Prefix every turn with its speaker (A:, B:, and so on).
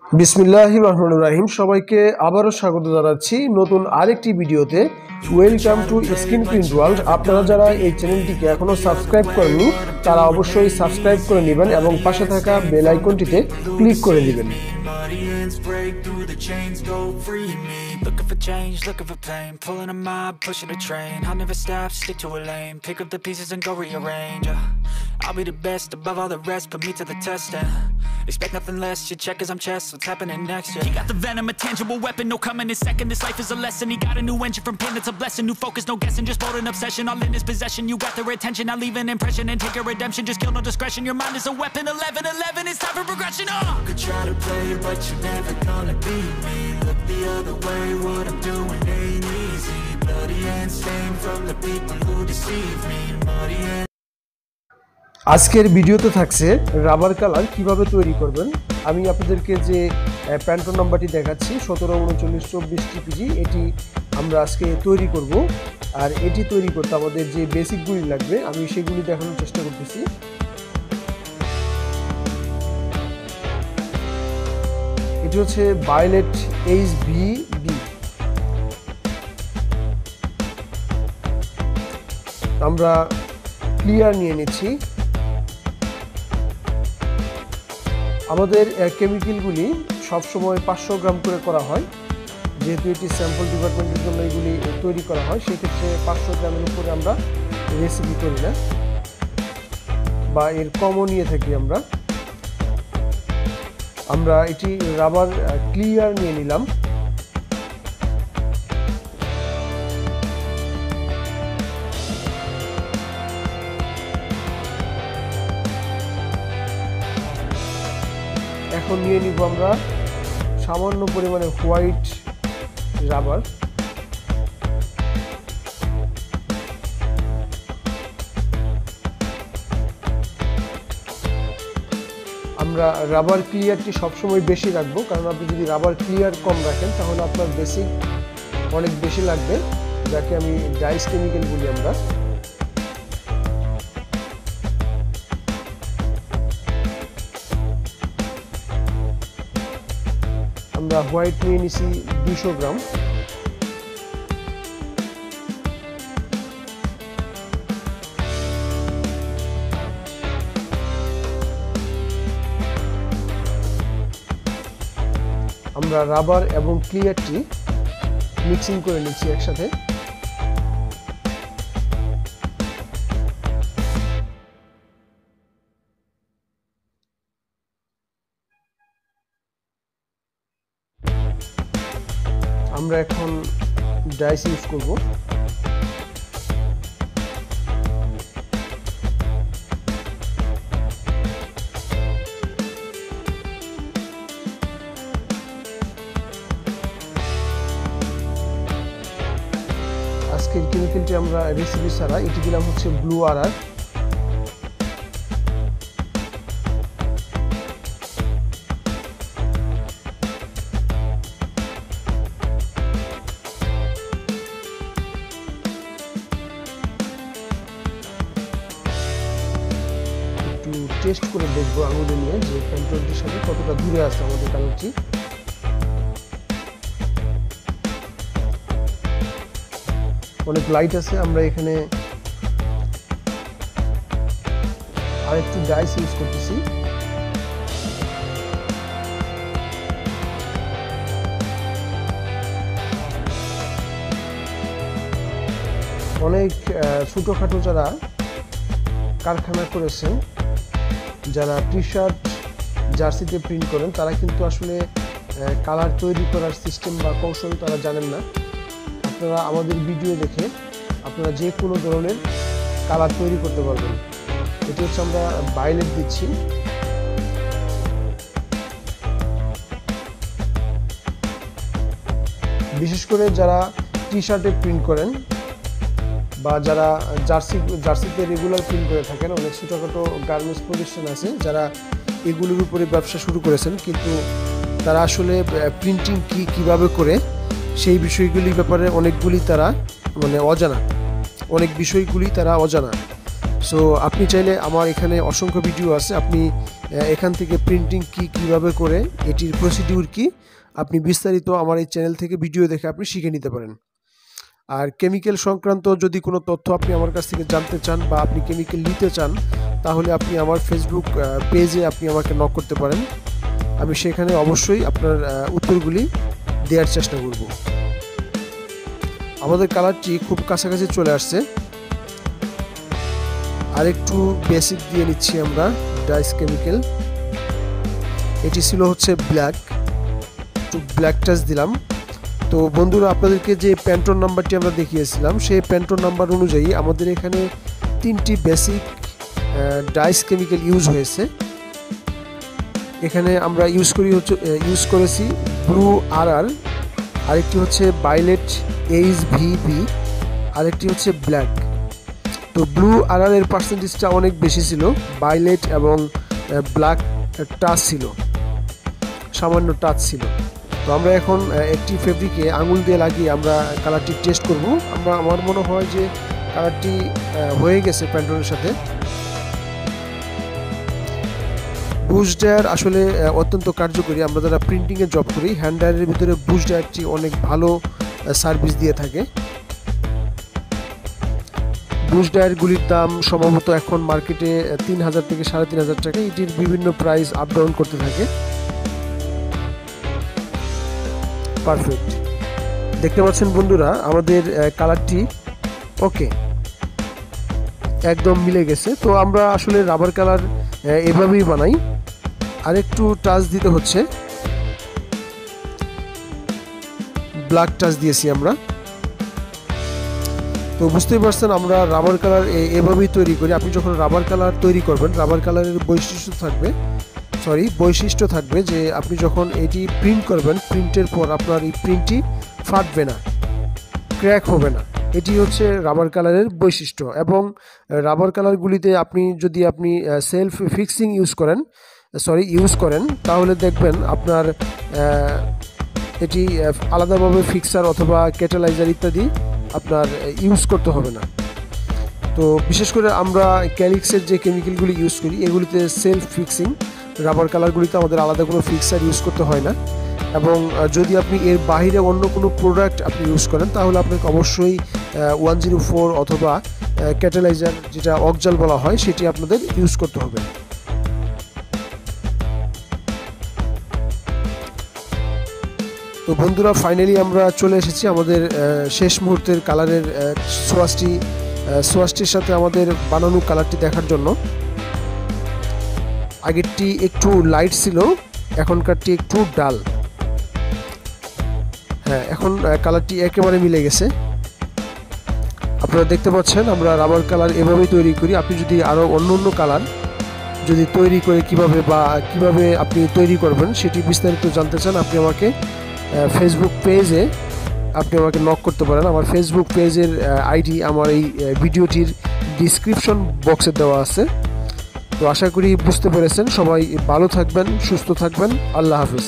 A: বিসমিল্লাহির রহমানির রহিম। সবাইকে আবারও স্বাগত জানাচ্ছি নতুন আরেকটি ভিডিওতে। Welcome to screen print world. আপনারা যারা এই চ্যানেলটিকে এখনো সাবস্ক্রাইব করেননি তারা অবশ্যই সাবস্ক্রাইব করে নেবেন এবং পাশে থাকা বেল আইকনটিতে ক্লিক করে দিবেন।
B: Looking for change, looking for pain, pulling a mob, pushing a train. I'll never stop, stick to a lane, pick up the pieces and go rearrange. I'll be the best above all the rest, put me to the test and expect nothing less. Your check is I'm chess, what's happening next? Yeah. He got the venom, a tangible weapon, no coming in second. This life is a lesson. He got a new engine from pain, it's a blessing. New focus, no guessing, just bold and obsession. All in his possession, you got their attention. I'll leave an impression and take your redemption. Just kill no discretion. Your mind is a weapon. 11-11, it's time for progression. You could try to play, but you're never gonna beat me. Look the other way, what I'm doing ain't easy. Bloody hands stained from the people who deceive me. Muddy hands.
A: আজকের ভিডিওতে থাকছে rubber colour কিভাবে তৈরি করবেন। আমি আপনাদেরকে যে প্যান্টন নাম্বারটি দেখাচ্ছি 173924 টিপিজি, এটি আমরা আজকে তৈরি করব। আর এটি তৈরি করতে আমাদের যে বেসিকগুলি লাগবে আমি সেগুলি দেখানোর চেষ্টা করতেছি। এটি হচ্ছে ভায়োলেট HVB। আমরা ক্লিয়ার নিয়ে নিচ্ছি। আমাদের কেমিক্যালগুলি সবসময় 500 গ্রাম করে করা হয়, যেহেতু এটি স্যাম্পল ডিপার্টমেন্টের জন্য এগুলি তৈরি করা হয়। সেক্ষেত্রে 500 গ্রামের উপরে আমরা রেসিপি করি না বা এর কমও নিয়ে থাকি। আমরা এটি রাবার ক্লিয়ার নিয়ে নিলাম। এখন নিয়ে নিব আমরা সামান্য পরিমাণে হোয়াইট রাবার। আমরা রাবার ক্লিয়ারটি সবসময় বেশি রাখবো, কারণ আপনি যদি রাবার ক্লিয়ার কম রাখেন তাহলে আপনার বেসিক অনেক বেশি লাগবে, যাকে আমি ডাইস কেমিক্যাল বলি। আমরা হোয়াইট নিয়ে নিছি 200 গ্রাম। আমরা রাবার এবং ক্লিয়ারটি মিক্সিং করে নিচ্ছি একসাথে। আমরা এখন ডাইস ইউজ করব। আজকের কেমিক্যালটি আমরা রেসিপি ছাড়া, এটি দিলাম হচ্ছে ব্লু আরার। টেস্ট করে দেখবো আঙুলে নিয়ে যে প্যান্টনটির সাথে কতটা দূরে আছে আমাদের কালারটি। অনেক লাইট আছে। আমরা এখানে আরেকটু ডাইস ইউজ করতেছি। অনেক ছোটোখাটো যারা কারখানা করেছেন, যারা টি শার্ট জার্সিতে প্রিন্ট করেন, তারা কিন্তু আসলে কালার তৈরি করার সিস্টেম বা কৌশল তারা জানেন না। আপনারা আমাদের ভিডিও দেখে আপনারা যে কোনো ধরনের কালার তৈরি করতে পারবেন। এটি হচ্ছে আমরা ভায়োলেট দিচ্ছি। বিশেষ করে যারা টি শার্টে প্রিন্ট করেন বা যারা জার্সিতে রেগুলার প্রিন্ট করে থাকেন, অনেক ছোটোখাটো গার্মেন্টস প্রতিষ্ঠান আছে যারা এগুলোর উপরে ব্যবসা শুরু করেছেন, কিন্তু তারা আসলে প্রিন্টিং কিভাবে করে সেই বিষয়গুলির ব্যাপারে অনেকগুলি তারা অনেক বিষয়গুলি তারা অজানা। সো আপনি চাইলে আমার এখানে অসংখ্য ভিডিও আছে, আপনি এখান থেকে প্রিন্টিং কিভাবে করে এটির প্রসিডিউর কি আপনি বিস্তারিত আমার এই চ্যানেল থেকে ভিডিও দেখে আপনি শিখে নিতে পারেন। আর কেমিক্যাল সংক্রান্ত যদি কোনো তথ্য আপনি আমার কাছ থেকে জানতে চান বা আপনি কেমিক্যাল নিতে চান, তাহলে আপনি আমার ফেসবুক পেজে আপনি আমাকে নক করতে পারেন। আমি সেখানে অবশ্যই আপনার উত্তরগুলি দেওয়ার চেষ্টা করব। আমাদের কালারটি খুব কাছাকাছি চলে আসছে। আরেকটু বেসিক দিয়ে নিচ্ছি আমরা ডাইস কেমিক্যাল। এটি ছিল হচ্ছে ব্ল্যাক, একটু ব্ল্যাক টাচ দিলাম। তো বন্ধুরা, আপনাদেরকে যে প্যান্টন নাম্বারটি আমরা দেখিয়েছিলাম সেই প্যান্টন নাম্বার অনুযায়ী আমাদের এখানে 3টি বেসিক ডাইস কেমিক্যাল ইউজ হয়েছে। এখানে আমরা ইউজ করেছি ব্লু RR, আরেকটি হচ্ছে ভায়োলেট HVB, আরেকটি হচ্ছে ব্ল্যাক। তো ব্লু RR এর পার্সেন্টেজটা অনেক বেশি ছিল, ভায়োলেট এবং ব্ল্যাক টাচ ছিল, সামান্য টাচ ছিল। তো আমরা এখন একটি ফেব্রিকে আঙুল দিয়ে লাগিয়ে আমরা কালারটি টেস্ট করব। আমার মনে হয় যে কালারটি হয়ে গেছে প্যান্টনের সাথে। বুশ ড্রায়ার আসলে অত্যন্ত কার্যকরী। আমরা যারা প্রিন্টিংয়ে জব করি, হ্যান্ড ড্রায়ারের ভিতরে বুশ ড্রায়ারটি অনেক ভালো সার্ভিস দিয়ে থাকে। বুশ ড্রায়ারগুলির দাম সম্ভবত এখন মার্কেটে 3000 থেকে 3500 টাকা। এটির বিভিন্ন প্রাইস আপ ডাউন করতে থাকে। পারফেক্ট, দেখতে পাচ্ছেন বন্ধুরা আমাদের কালারটি ওকে, একদম মিলে গেছে। তো আমরা আসলে রাবার কালার এভাবেই বানাই। আরেকটু টাচ দিতে হচ্ছে, ব্ল্যাক টাচ দিয়েছি আমরা। তো বুঝতেই পারছেন আমরা রাবার কালার এভাবেই তৈরি করি। আপনি যখন রাবার কালার তৈরি করবেন, রাবার কালারের বৈশিষ্ট্য থাকবে যে আপনি যখন এটি প্রিন্ট করবেন, প্রিন্টের পর আপনার এই প্রিন্টটি ফাটবে না, ক্র্যাক হবে না। এটি হচ্ছে রাবার কালারের বৈশিষ্ট্য। এবং রাবার কালারগুলিতে যদি আপনি সেলফ ফিক্সিং ইউজ করেন তাহলে দেখবেন আপনার এটি আলাদাভাবে ফিক্সার অথবা ক্যাটালাইজার ইত্যাদি আপনার ইউজ করতে হবে না। তো বিশেষ করে আমরা ক্যালিক্সের যে কেমিক্যালগুলি ইউজ করি এগুলিতে সেলফ ফিক্সিং, রাবার কালারগুলিতে আমাদের আলাদা কোনো ফিক্সার ইউজ করতে হয় না। এবং যদি আপনি এর বাইরে অন্য কোনো প্রোডাক্ট আপনি ইউজ করেন তাহলে আপনাকে অবশ্যই 104 অথবা ক্যাটালাইজার, যেটা অকজাল বলা হয়, সেটি আপনাদের ইউজ করতে হবে। তো বন্ধুরা, ফাইনালি আমরা চলে এসেছি আমাদের শেষ মুহূর্তের কালারের সোয়াসটির সাথে আমাদের বানানো কালারটি দেখার জন্য। আগেরটি একটু লাইট ছিল, এখনকারটি একটু ডাল। হ্যাঁ, এখন কালারটি একেবারে মিলে গেছে। আপনারা দেখতে পাচ্ছেন আমরা রাবার কালার এভাবেই তৈরি করি। আপনি যদি আরও অন্য কালার যদি তৈরি করে কিভাবে আপনি তৈরি করবেন সেটি বিস্তারিত জানতে চান, আপনি আমাকে ফেসবুক পেজে আপনি আমাকে নক করতে পারেন। আমার ফেসবুক পেজের আইডি আমার এই ভিডিওটির ডিসক্রিপশন বক্সে দেওয়া আছে। তো আশা করি বুঝতে পেরেছেন। সবাই ভালো থাকবেন, সুস্থ থাকবেন। আল্লাহ হাফিজ।